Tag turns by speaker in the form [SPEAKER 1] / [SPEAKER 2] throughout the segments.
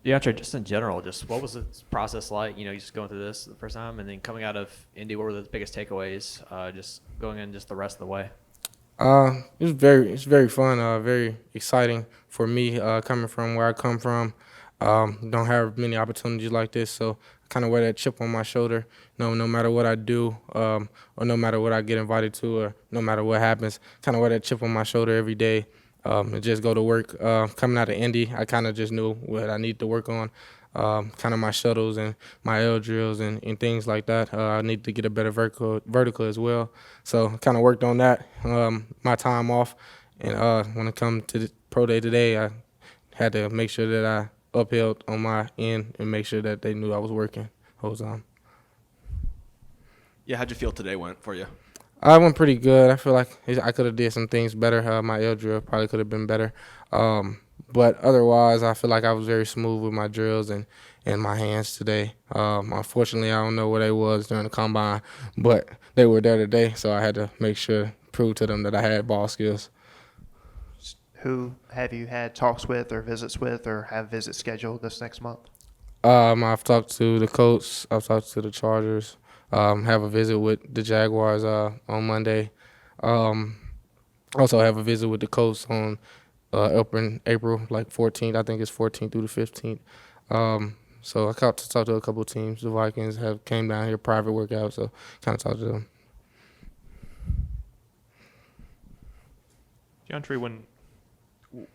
[SPEAKER 1] Deantre, just in general, just what was the process like? You just going through this the first time, and then coming out of Indy, what were the biggest takeaways? Just going in just the rest of the way.
[SPEAKER 2] It's very fun, very exciting for me, coming from where I come from. Don't have many opportunities like this, so I kind of wear that chip on my shoulder. No matter what I do, or no matter what I get invited to, or no matter what happens, kind of wear that chip on my shoulder every day, and just go to work. Coming out of Indy, I kind of just knew what I need to work on. Kind of my shuttles and my L drills and things like that. I need to get a better vertical as well. So I kind of worked on that my time off. And when it come to the pro day today, I had to make sure that I upheld on my end and make sure that they knew I was working the whole time.
[SPEAKER 3] Yeah, how'd you feel today went for you?
[SPEAKER 2] I went pretty good. I feel like I could have did some things better. My L drill probably could have been better. But otherwise, I feel like I was very smooth with my drills and my hands today. Unfortunately, I don't know where they was during the combine, but they were there today, so I had to make sure, prove to them that I had ball skills.
[SPEAKER 4] Who have you had talks with or visits with or have visits scheduled this next month?
[SPEAKER 2] I've talked to the Colts. I've talked to the Chargers. Have a visit with the Jaguars on Monday. Um, Also have a visit with the Colts on April like 14th. I think it's 14th through the 15th. So I got to talk to a couple of teams. The Vikings have came down here private workout, so kind of talked to them.
[SPEAKER 5] Deantre,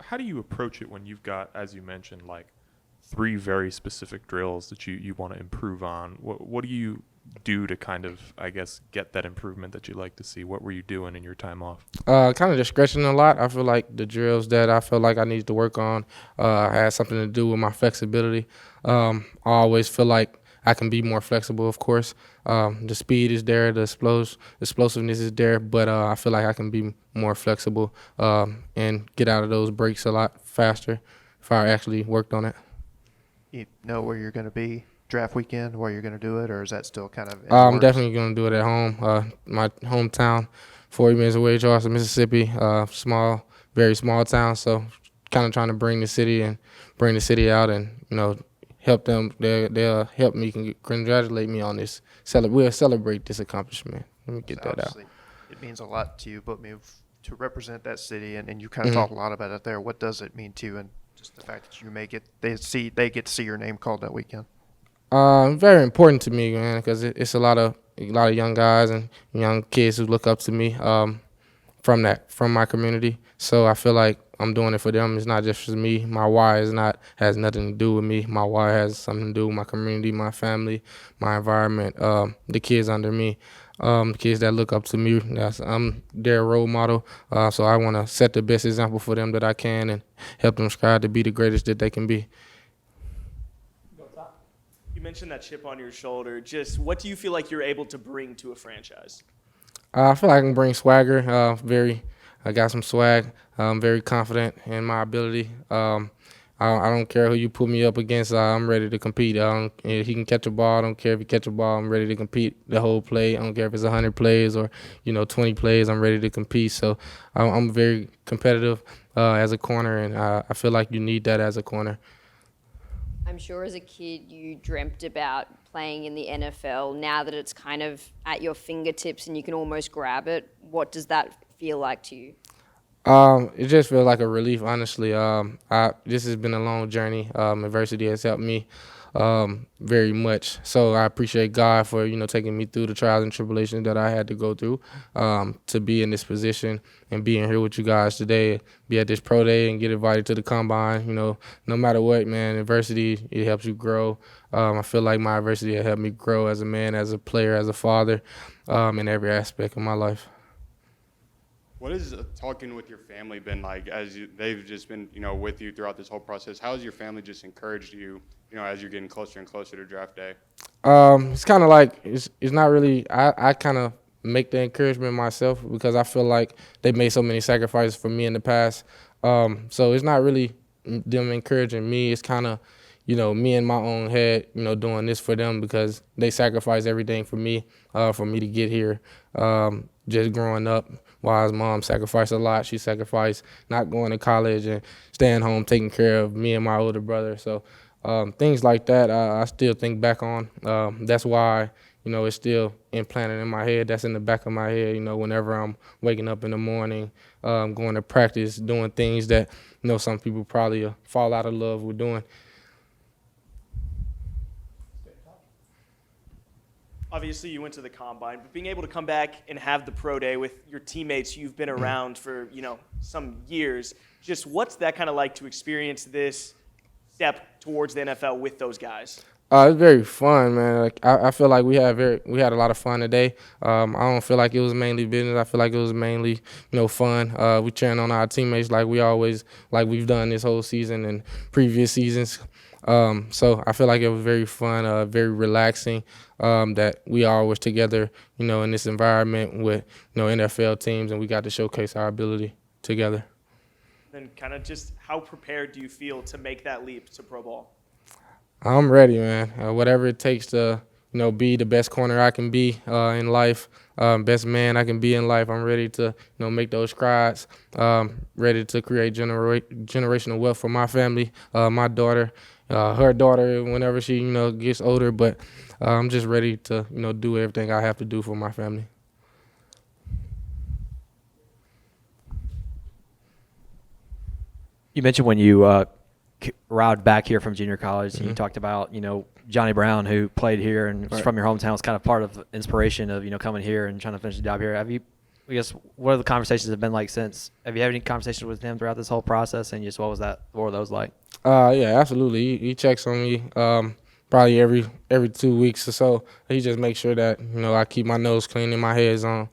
[SPEAKER 5] how do you approach it when you've got, as you mentioned, like three very specific drills that you want to improve on? What do you do to kind of, I guess, get that improvement that you like to see? What were you doing in your time off?
[SPEAKER 2] Kind of just stretching a lot. I feel like the drills that I feel like I needed to work on had something to do with my flexibility. I always feel like I can be more flexible, of course. The speed is there, the explosiveness is there, but I feel like I can be more flexible and get out of those breaks a lot faster if I actually worked on it.
[SPEAKER 4] You know where you're going to be draft weekend, where you're going to do it, or is that still kind of in the
[SPEAKER 2] I'm
[SPEAKER 4] works?
[SPEAKER 2] definitely going to do it at home. My hometown, 40 minutes away, Charleston, Mississippi. Very small town. So, kind of trying to bring the city out, and help them. They'll help me, congratulate me on this. We'll celebrate this accomplishment. Let me get
[SPEAKER 4] So
[SPEAKER 2] that out.
[SPEAKER 4] obviously, it means a lot to you, but to represent that city, and you kind of
[SPEAKER 2] Mhm.
[SPEAKER 4] talk a lot about it there. What does it mean to you, and just the fact that you make it, they get to see your name called that weekend?
[SPEAKER 2] Very important to me, man, because it's a lot of young guys and young kids who look up to me. From my community. So I feel like I'm doing it for them. It's not just for me. My why has nothing to do with me. My why has something to do with my community, my family, my environment, the kids under me, the kids that look up to me. I'm their role model. So I want to set the best example for them that I can and help them strive to be the greatest that they can be.
[SPEAKER 6] You mentioned that chip on your shoulder. Just what do you feel like you're able to bring to a franchise?
[SPEAKER 2] I feel like I can bring swagger. I got some swag. I'm very confident in my ability. I don't care who you put me up against. I'm ready to compete. If he can catch a ball, I don't care if he catch a ball. I'm ready to compete the whole play. I don't care if it's 100 plays or 20 plays. I'm ready to compete. So I'm very competitive as a corner, and I feel like you need that as a corner.
[SPEAKER 7] I'm sure as a kid you dreamt about playing in the NFL. Now that it's kind of at your fingertips and you can almost grab it, what does that feel like to you?
[SPEAKER 2] It just feels like a relief, honestly. This has been a long journey. Adversity has helped me very much. So I appreciate God for taking me through the trials and tribulations that I had to go through to be in this position and being here with you guys today, be at this pro day and get invited to the combine. No matter what, man, adversity, it helps you grow. I feel like my adversity has helped me grow as a man, as a player, as a father, in every aspect of my life.
[SPEAKER 8] What has talking with your family been like they've just been, with you throughout this whole process? How has your family just encouraged you, as you're getting closer and closer to draft day?
[SPEAKER 2] It's kind of like it's not really. I kind of make the encouragement myself because I feel like they made so many sacrifices for me in the past. So it's not really them encouraging me. It's kind of, me in my own head, doing this for them because they sacrificed everything for me to get here. Just growing up, while his mom sacrificed a lot. She sacrificed not going to college and staying home, taking care of me and my older brother. So things like that. I still think back on. That's why it's still implanted in my head. That's in the back of my head. Whenever I'm waking up in the morning, going to practice, doing things that some people probably fall out of love with doing.
[SPEAKER 6] Obviously, you went to the combine, but being able to come back and have the pro day with your teammates you've been around for some years, just what's that kind of like to experience this step towards the NFL with those guys?
[SPEAKER 2] It's very fun, man. Like I feel like we had a lot of fun today. I don't feel like it was mainly business. I feel like it was mainly fun. We cheering on our teammates like we've done this whole season and previous seasons. So I feel like it was very fun, very relaxing. That we all was together, in this environment with NFL teams, and we got to showcase our ability together.
[SPEAKER 6] Then kind of just how prepared do you feel to make that leap to pro ball?
[SPEAKER 2] I'm ready, man. Whatever it takes to, be the best corner I can be in life, best man I can be in life. I'm ready to, make those strides. Ready to create generational wealth for my family, my daughter, her daughter, whenever she, gets older. But I'm just ready to, do everything I have to do for my family.
[SPEAKER 1] You mentioned when you arrived back here from junior college, and you talked about, Johnny Brown, who played here and was from your hometown, was kind of part of the inspiration of, coming here and trying to finish the job here. Have you, I guess, what are the conversations have been like since? Have you had any conversations with him throughout this whole process? And just what were those like?
[SPEAKER 2] Yeah, absolutely. He checks on me probably every 2 weeks or so. He just makes sure that, I keep my nose clean and my head's on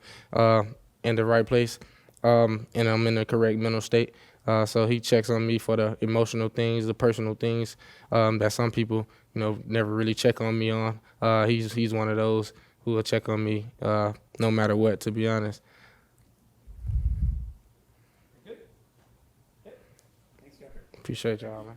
[SPEAKER 2] in the right place, and I'm in the correct mental state. So he checks on me for the emotional things, the personal things that some people, never really check on me on. He's one of those who will check on me no matter what, to be honest. Appreciate y'all, man.